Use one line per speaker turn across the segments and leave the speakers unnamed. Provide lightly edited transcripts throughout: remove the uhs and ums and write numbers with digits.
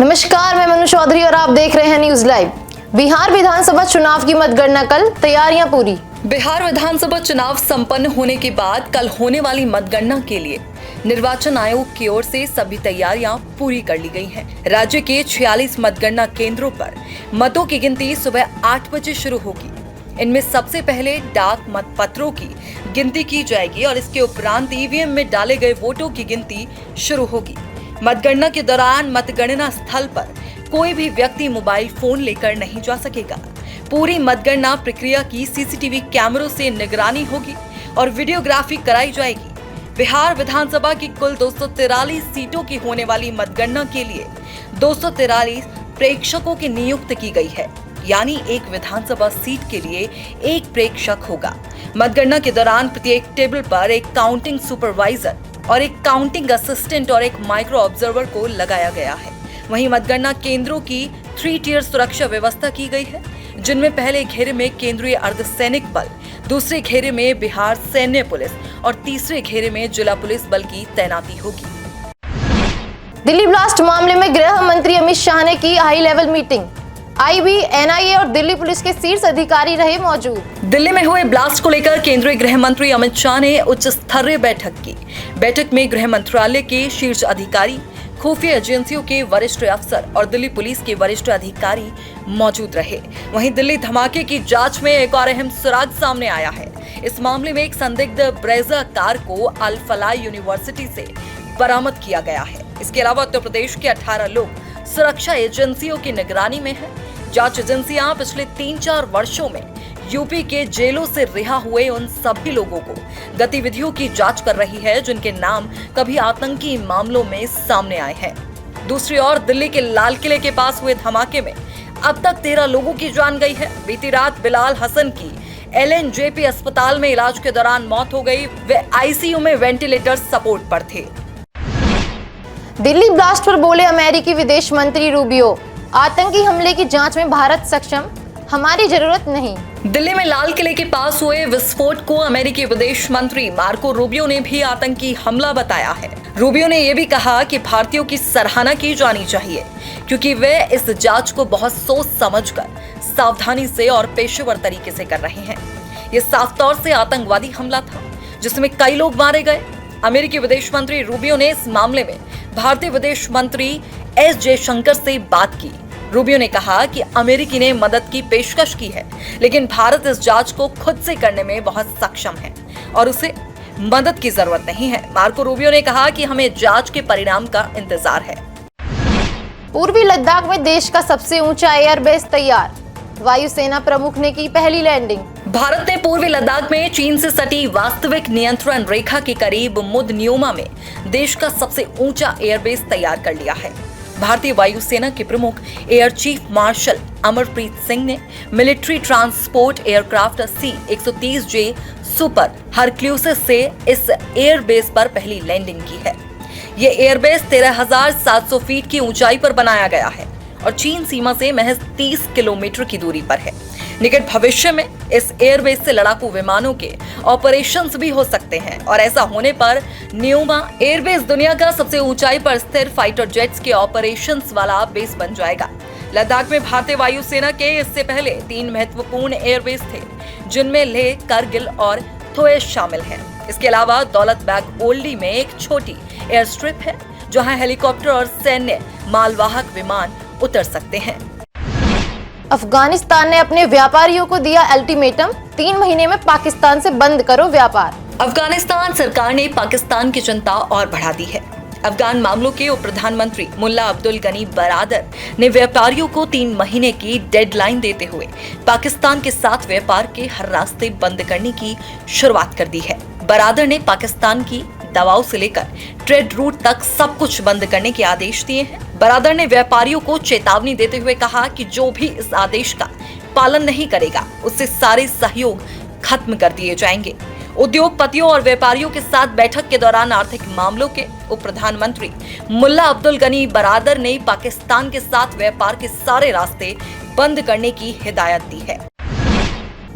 नमस्कार, मैं मनु चौधरी और आप देख रहे हैं न्यूज लाइव। बिहार विधानसभा चुनाव की मतगणना कल, तैयारियां पूरी।
बिहार विधानसभा चुनाव संपन्न होने के बाद कल होने वाली मतगणना के लिए निर्वाचन आयोग की ओर से सभी तैयारियां पूरी कर ली गई हैं। राज्य के 46 मतगणना केंद्रों पर मतों की गिनती सुबह 8 बजे शुरू होगी। इनमें सबसे पहले डाक मतपत्रों की गिनती की जाएगी और इसके उपरांत ईवीएम में डाले गए वोटों की गिनती शुरू होगी। मतगणना के दौरान मतगणना स्थल पर कोई भी व्यक्ति मोबाइल फोन लेकर नहीं जा सकेगा। पूरी मतगणना प्रक्रिया की सीसीटीवी कैमरों से निगरानी होगी और वीडियोग्राफी कराई जाएगी। बिहार विधानसभा की कुल 243 सीटों की होने वाली मतगणना के लिए 243 प्रेक्षकों की नियुक्ति की गई है, यानी एक विधानसभा सीट के लिए एक प्रेक्षक होगा। मतगणना के दौरान प्रत्येक टेबल पर एक काउंटिंग सुपरवाइजर और एक काउंटिंग असिस्टेंट और एक माइक्रो ऑब्जर्वर को लगाया गया है। वहीं मतगणना केंद्रों की 3 टियर सुरक्षा व्यवस्था की गई है, जिनमें पहले घेरे में केंद्रीय अर्धसैनिक बल, दूसरे घेरे में बिहार सैन्य पुलिस और तीसरे घेरे में जिला पुलिस बल की तैनाती होगी।
दिल्ली ब्लास्ट मामले में गृह मंत्री अमित शाह ने की high level meeting. IB, NIA और दिल्ली पुलिस के शीर्ष अधिकारी रहे मौजूद।
दिल्ली में हुए ब्लास्ट को लेकर केंद्रीय गृह मंत्री अमित शाह ने उच्च स्तरीय बैठक की। बैठक में गृह मंत्रालय के शीर्ष अधिकारी, खुफिया एजेंसियों के वरिष्ठ अफसर और दिल्ली पुलिस के वरिष्ठ अधिकारी मौजूद रहे। वहीं दिल्ली धमाके की जांच में एक और अहम सुराग सामने आया है। इस मामले में एक संदिग्ध ब्रेजा कार को अल फलाह यूनिवर्सिटी से बरामद किया गया है। इसके अलावा उत्तर प्रदेश के 18 लोग सुरक्षा एजेंसियों की निगरानी में हैं। जांच एजेंसियां पिछले 3-4 वर्षों में यूपी के जेलों से रिहा हुए उन सभी लोगों को गतिविधियों की जांच कर रही है जिनके नाम कभी आतंकी मामलों में सामने आए हैं। दूसरी ओर दिल्ली के लाल किले के पास हुए धमाके में अब तक 13 लोगों की जान गई है। बीती रात बिलाल हसन की LNJP अस्पताल में इलाज के दौरान मौत हो गई। वे ICU में वेंटिलेटर सपोर्ट पर थे।
दिल्ली ब्लास्ट पर बोले अमेरिकी विदेश मंत्री रूबियो, आतंकी हमले की जांच में भारत सक्षम, हमारी जरूरत नहीं।
दिल्ली में लाल किले के पास हुए विस्फोट को अमेरिकी विदेश मंत्री मार्को रूबियो ने भी आतंकी हमला बताया है। रूबियो ने यह भी कहा कि भारतीयों की सराहना की जानी चाहिए क्योंकि वे इस जांच को बहुत सोच समझकर, सावधानी से और पेशेवर तरीके से कर रहे हैं। ये साफ तौर से आतंकवादी हमला था जिसमें कई लोग मारे गए। अमेरिकी विदेश मंत्री रूबियो ने इस मामले में भारतीय विदेश मंत्री S जयशंकर से बात की। रूबियो ने कहा कि अमेरिकी ने मदद की पेशकश की है, लेकिन भारत इस जांच को खुद से करने में बहुत सक्षम है और उसे मदद की जरूरत नहीं है। मार्को रूबियो ने कहा कि हमें जांच के परिणाम का इंतजार है।
पूर्वी लद्दाख में देश का सबसे ऊंचा एयरबेस तैयार, वायुसेना प्रमुख ने की पहली लैंडिंग।
भारत ने पूर्वी लद्दाख में चीन से सटी वास्तविक नियंत्रण रेखा के करीब मुदन्योमा में देश का सबसे ऊंचा एयरबेस तैयार कर लिया है। भारतीय वायुसेना के प्रमुख air chief marshal Amarpreet Singh ने military transport aircraft C-130J super Hercules से इस एयरबेस पर पहली लैंडिंग की है। ये एयरबेस 13,700 फीट की ऊंचाई पर बनाया गया है और चीन सीमा से महज 30 किलोमीटर की दूरी पर है। निकट भविष्य में इस एयरबेस से लड़ाकू विमानों के ऑपरेशंस भी हो सकते हैं और ऐसा होने पर न्यूमा एयरबेस दुनिया का सबसे ऊंचाई पर स्थिर फाइटर जेट्स के ऑपरेशंस वाला बेस बन जाएगा। लद्दाख में भारतीय वायुसेना के इससे पहले 3 महत्वपूर्ण एयरबेस थे, जिनमें लेह, करगिल और थोएस शामिल हैं। इसके अलावा दौलत बेग ओल्डी में एक छोटी एयर स्ट्रिप है जहां हेलीकॉप्टर और सैन्य मालवाहक विमान उतर सकते हैं।
अफगानिस्तान ने अपने व्यापारियों को दिया अल्टीमेटम, 3 महीने में पाकिस्तान से बंद करो व्यापार।
अफगानिस्तान सरकार ने पाकिस्तान की चिंता और बढ़ा दी है। अफगान मामलों के उप प्रधानमंत्री मुल्ला अब्दुल गनी बरादर ने व्यापारियों को 3 महीने की डेडलाइन देते हुए पाकिस्तान के साथ व्यापार के हर रास्ते बंद करने की शुरुआत कर दी है। बरादर ने पाकिस्तान की दवाओं से लेकर ट्रेड रूट तक सब कुछ बंद करने के आदेश दिए हैं। बरादर ने व्यापारियों को चेतावनी देते हुए कहा कि जो भी इस आदेश का पालन नहीं करेगा उससे सारे सहयोग खत्म कर दिए जाएंगे। उद्योगपतियों और व्यापारियों के साथ बैठक के दौरान आर्थिक मामलों के उप प्रधानमंत्री मुल्ला अब्दुल गनी बरादर ने पाकिस्तान के साथ व्यापार के सारे रास्ते बंद करने की हिदायत दी है।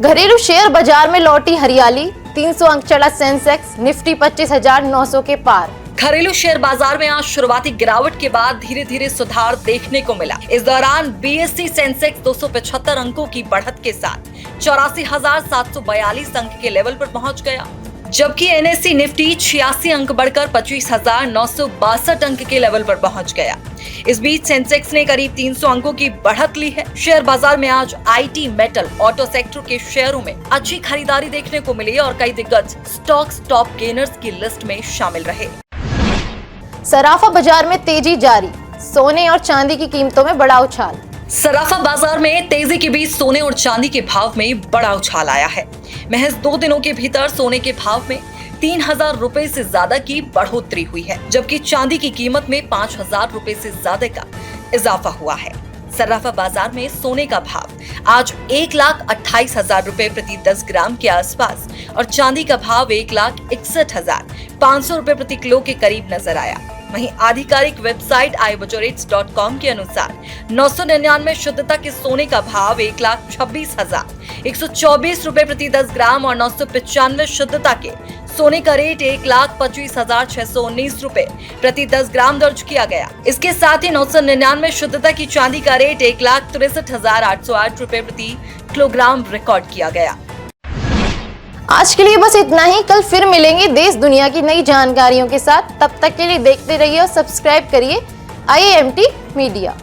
घरेलू शेयर बाजार में लौटी हरियाली, 300 अंक चढ़ा सेंसेक्स, निफ्टी 25,900 के पार।
घरेलू शेयर बाजार में आज शुरुआती गिरावट के बाद धीरे धीरे सुधार देखने को मिला। इस दौरान बीएसई सेंसेक्स 275 अंकों की बढ़त के साथ 84,742 अंक के लेवल पर पहुंच गया, जबकि एनएसई निफ्टी 86 अंक बढ़कर 25,962 अंक के लेवल पर पहुंच गया। इस बीच सेंसेक्स ने करीब 300 अंकों की बढ़त ली है। शेयर बाजार में आज आईटी, मेटल, ऑटो सेक्टर के शेयरों में अच्छी खरीदारी देखने को मिली और कई दिग्गज स्टॉक्स टॉप गेनर्स की लिस्ट में शामिल रहे।
सराफा बाजार में तेजी जारी, सोने और चांदी की कीमतों में बड़ा उछाल।
सराफा बाजार में तेजी के बीच सोने और चांदी के भाव में बड़ा उछाल आया है। महज 2 दिनों के भीतर सोने के भाव में 3,000 रुपए से ज्यादा की बढ़ोतरी हुई है, जबकि चांदी की कीमत में 5,000 रुपए से ज्यादा का इजाफा हुआ है। सराफा बाजार में सोने का भाव आज 1,28,000 रुपए प्रति 10 ग्राम के आसपास और चांदी का भाव 1,61,500 रुपए प्रति किलो के करीब नजर आया। वहीं आधिकारिक वेबसाइट iBujorets.com के अनुसार 999 शुद्धता के सोने का भाव 1,26,124 रुपए प्रति 10 ग्राम और 995 शुद्धता के सोने का रेट 1,25,619 रुपए प्रति 10 ग्राम दर्ज किया गया। इसके साथ ही 999 शुद्धता की चांदी का रेट 1,63,808 रुपए प्रति किलोग्राम रिकॉर्ड किया गया।
आज के लिए बस इतना ही। कल फिर मिलेंगे देश दुनिया की नई जानकारियों के साथ। तब तक के लिए देखते रहिए और सब्सक्राइब करिए IAMT मीडिया।